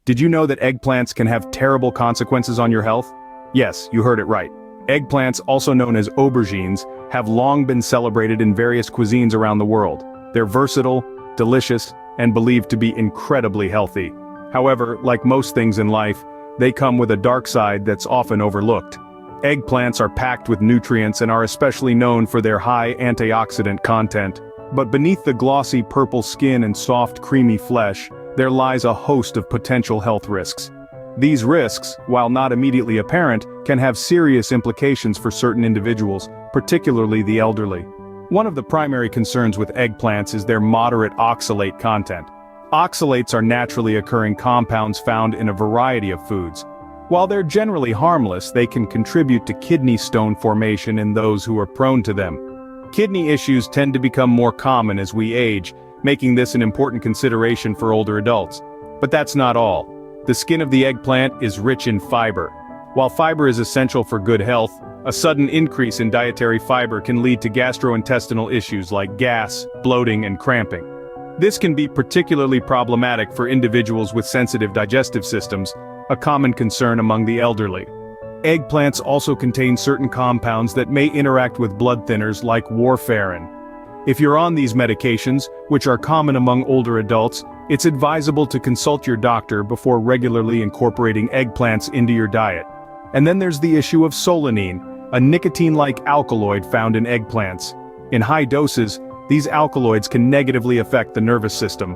Did you know that eggplants can have terrible consequences on your health? Yes, you heard it right. Eggplants, also known as aubergines, have long been celebrated in various cuisines around the world. They're versatile, delicious, and believed to be incredibly healthy. However, like most things in life, they come with a dark side that's often overlooked. Eggplants are packed with nutrients and are especially known for their high antioxidant content. But beneath the glossy purple skin and soft creamy flesh, there lies a host of potential health risks. These risks, while not immediately apparent, can have serious implications for certain individuals, particularly the elderly. One of the primary concerns with eggplants is their moderate oxalate content. Oxalates are naturally occurring compounds found in a variety of foods. While they're generally harmless, they can contribute to kidney stone formation in those who are prone to them. Kidney issues tend to become more common as we age, making this an important consideration for older adults. But that's not all. The skin of the eggplant is rich in fiber. While fiber is essential for good health, a sudden increase in dietary fiber can lead to gastrointestinal issues like gas, bloating, and cramping. This can be particularly problematic for individuals with sensitive digestive systems, a common concern among the elderly. Eggplants also contain certain compounds that may interact with blood thinners like warfarin. If you're on these medications, which are common among older adults, it's advisable to consult your doctor before regularly incorporating eggplants into your diet. And then there's the issue of solanine, a nicotine-like alkaloid found in eggplants. In high doses, these alkaloids can negatively affect the nervous system.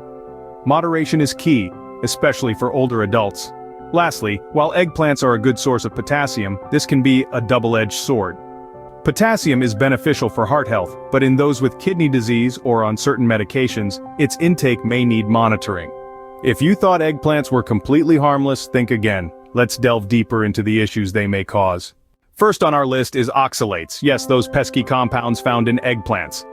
Moderation is key, especially for older adults. Lastly, while eggplants are a good source of potassium, this can be a double-edged sword. Potassium is beneficial for heart health, but in those with kidney disease or on certain medications, its intake may need monitoring. If you thought eggplants were completely harmless, think again. Let's delve deeper into the issues they may cause. First on our list is oxalates. Yes, those pesky compounds found in eggplants.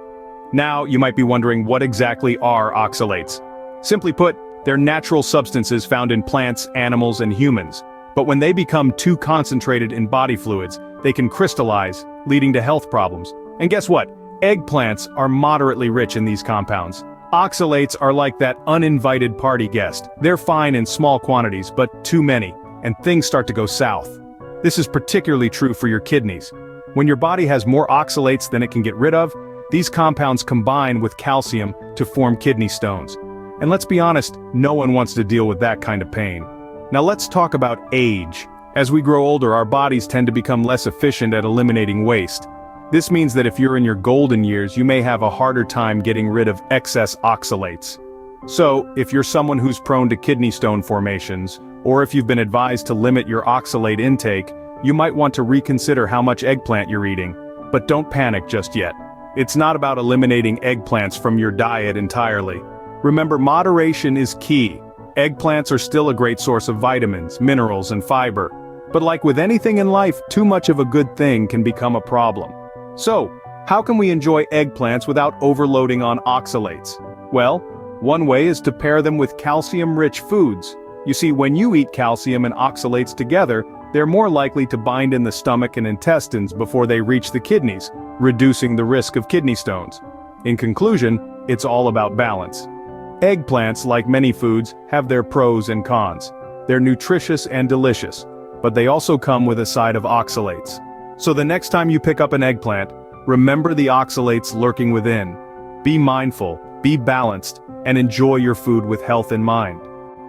Now, you might be wondering, what exactly are oxalates? Simply put, they're natural substances found in plants, animals, and humans. But when they become too concentrated in body fluids, they can crystallize, leading to health problems. And guess what? Eggplants are moderately rich in these compounds. Oxalates are like that uninvited party guest. They're fine in small quantities, but too many, and things start to go south. This is particularly true for your kidneys. When your body has more oxalates than it can get rid of, these compounds combine with calcium to form kidney stones. And let's be honest, no one wants to deal with that kind of pain. Now let's talk about age. As we grow older, our bodies tend to become less efficient at eliminating waste. This means that if you're in your golden years, you may have a harder time getting rid of excess oxalates. So, if you're someone who's prone to kidney stone formations, or if you've been advised to limit your oxalate intake, you might want to reconsider how much eggplant you're eating. But don't panic just yet. It's not about eliminating eggplants from your diet entirely. Remember, moderation is key. Eggplants are still a great source of vitamins, minerals, and fiber. But like with anything in life, too much of a good thing can become a problem. So, how can we enjoy eggplants without overloading on oxalates? Well, one way is to pair them with calcium-rich foods. You see, when you eat calcium and oxalates together, they're more likely to bind in the stomach and intestines before they reach the kidneys, reducing the risk of kidney stones. In conclusion, it's all about balance. Eggplants, like many foods, have their pros and cons. They're nutritious and delicious, but they also come with a side of oxalates. So the next time you pick up an eggplant, remember the oxalates lurking within. Be mindful, be balanced, and enjoy your food with health in mind.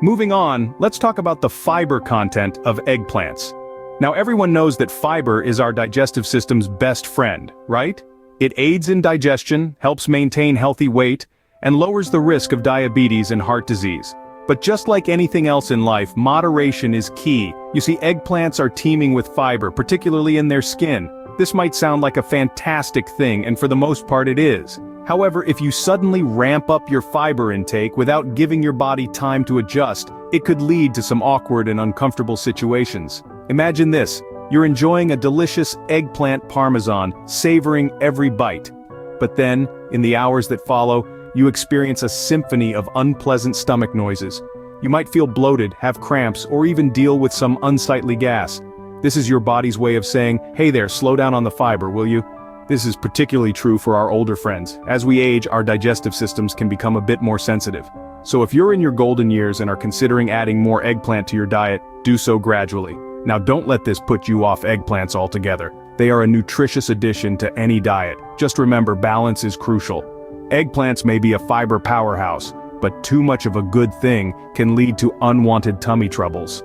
Moving on, let's talk about the fiber content of eggplants. Now everyone knows that fiber is our digestive system's best friend, right? It aids in digestion, helps maintain healthy weight, and lowers the risk of diabetes and heart disease. But just like anything else in life, moderation is key. You see, eggplants are teeming with fiber, particularly in their skin. This might sound like a fantastic thing, and for the most part it is. However, if you suddenly ramp up your fiber intake without giving your body time to adjust, it could lead to some awkward and uncomfortable situations. Imagine this: you're enjoying a delicious eggplant parmesan, savoring every bite. But then, in the hours that follow, you experience a symphony of unpleasant stomach noises. You might feel bloated, have cramps, or even deal with some unsightly gas. This is your body's way of saying, "Hey there, slow down on the fiber, will you?" This is particularly true for our older friends. As we age, our digestive systems can become a bit more sensitive. So if you're in your golden years and are considering adding more eggplant to your diet, do so gradually. Now don't let this put you off eggplants altogether. They are a nutritious addition to any diet. Just remember, balance is crucial. Eggplants may be a fiber powerhouse, but too much of a good thing can lead to unwanted tummy troubles.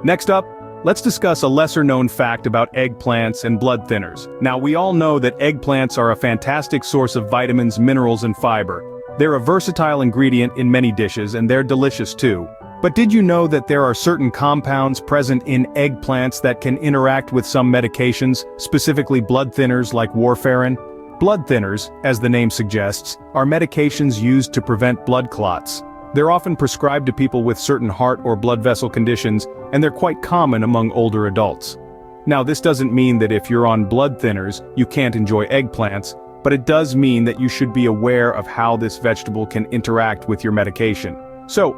Next up, let's discuss a lesser-known fact about eggplants and blood thinners. Now we all know that eggplants are a fantastic source of vitamins, minerals, and fiber. They're a versatile ingredient in many dishes, and they're delicious too. But did you know that there are certain compounds present in eggplants that can interact with some medications, specifically blood thinners like warfarin? Blood thinners, as the name suggests, are medications used to prevent blood clots. They're often prescribed to people with certain heart or blood vessel conditions, and they're quite common among older adults. Now this doesn't mean that if you're on blood thinners, you can't enjoy eggplants, but it does mean that you should be aware of how this vegetable can interact with your medication. So,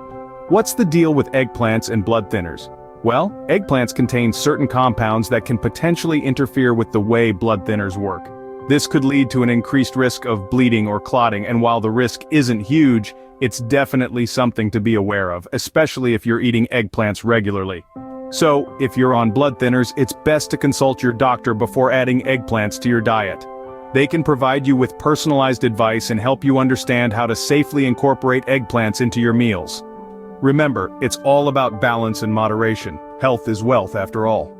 what's the deal with eggplants and blood thinners? Well, eggplants contain certain compounds that can potentially interfere with the way blood thinners work. This could lead to an increased risk of bleeding or clotting, and while the risk isn't huge, it's definitely something to be aware of, especially if you're eating eggplants regularly. So, if you're on blood thinners, it's best to consult your doctor before adding eggplants to your diet. They can provide you with personalized advice and help you understand how to safely incorporate eggplants into your meals. Remember, it's all about balance and moderation. Health is wealth after all.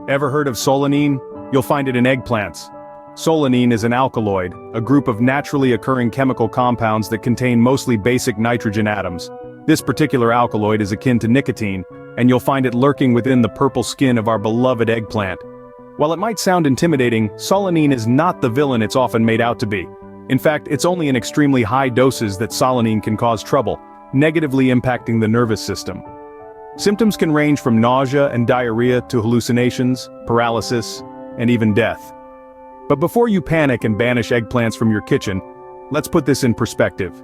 Ever heard of solanine? You'll find it in eggplants. Solanine is an alkaloid, a group of naturally occurring chemical compounds that contain mostly basic nitrogen atoms. This particular alkaloid is akin to nicotine, and you'll find it lurking within the purple skin of our beloved eggplant. While it might sound intimidating, solanine is not the villain it's often made out to be. In fact, it's only in extremely high doses that solanine can cause trouble, negatively impacting the nervous system. Symptoms can range from nausea and diarrhea to hallucinations, paralysis, and even death. But before you panic and banish eggplants from your kitchen, let's put this in perspective.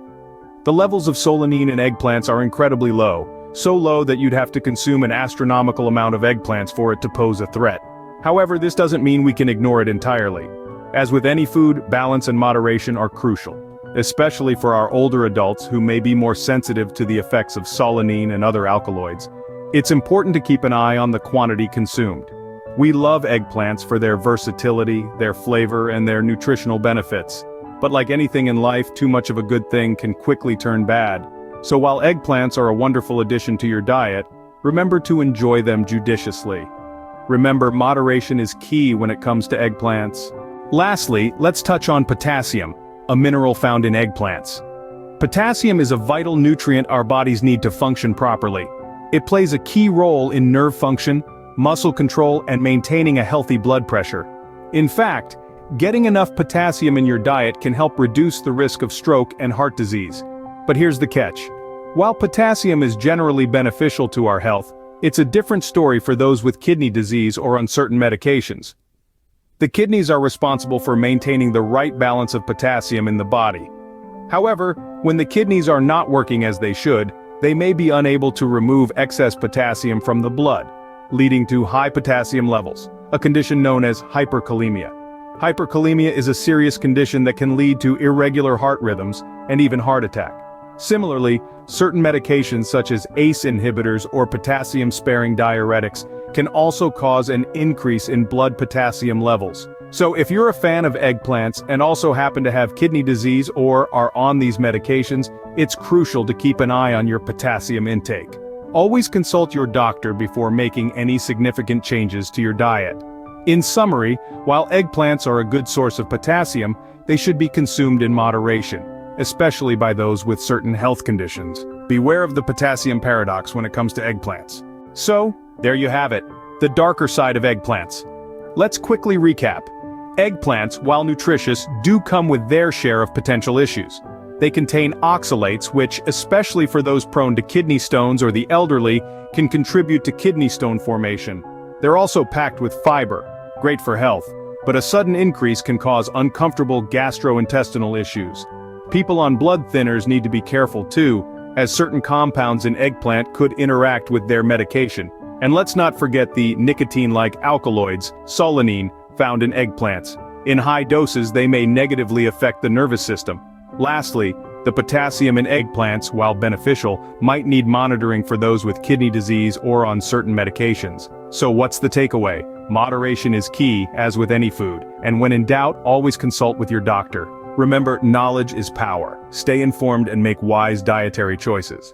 The levels of solanine in eggplants are incredibly low, so low that you'd have to consume an astronomical amount of eggplants for it to pose a threat. However, this doesn't mean we can ignore it entirely. As with any food, balance and moderation are crucial, especially for our older adults who may be more sensitive to the effects of solanine and other alkaloids. It's important to keep an eye on the quantity consumed. We love eggplants for their versatility, their flavor, and their nutritional benefits. But like anything in life, too much of a good thing can quickly turn bad. So while eggplants are a wonderful addition to your diet, remember to enjoy them judiciously. Remember, moderation is key when it comes to eggplants. Lastly, let's touch on potassium, a mineral found in eggplants. Potassium is a vital nutrient our bodies need to function properly. It plays a key role in nerve function, muscle control, and maintaining a healthy blood pressure. In fact, getting enough potassium in your diet can help reduce the risk of stroke and heart disease. But here's the catch. While potassium is generally beneficial to our health, it's a different story for those with kidney disease or on certain medications. The kidneys are responsible for maintaining the right balance of potassium in the body. However, when the kidneys are not working as they should, they may be unable to remove excess potassium from the blood, leading to high potassium levels, a condition known as hyperkalemia. Hyperkalemia is a serious condition that can lead to irregular heart rhythms and even heart attack. Similarly, certain medications such as ACE inhibitors or potassium-sparing diuretics can also cause an increase in blood potassium levels. So if you're a fan of eggplants and also happen to have kidney disease or are on these medications, it's crucial to keep an eye on your potassium intake. Always consult your doctor before making any significant changes to your diet. In summary, while eggplants are a good source of potassium, they should be consumed in moderation, especially by those with certain health conditions. Beware of the potassium paradox when it comes to eggplants. So, there you have it, the darker side of eggplants. Let's quickly recap. Eggplants, while nutritious, do come with their share of potential issues. They contain oxalates which, especially for those prone to kidney stones or the elderly, can contribute to kidney stone formation. They're also packed with fiber, great for health, but a sudden increase can cause uncomfortable gastrointestinal issues. People on blood thinners need to be careful too, as certain compounds in eggplant could interact with their medication. And let's not forget the nicotine-like alkaloids, solanine, found in eggplants. In high doses, they may negatively affect the nervous system. Lastly, the potassium in eggplants, while beneficial, might need monitoring for those with kidney disease or on certain medications. So what's the takeaway? Moderation is key, as with any food, and when in doubt, always consult with your doctor. Remember, knowledge is power. Stay informed and make wise dietary choices.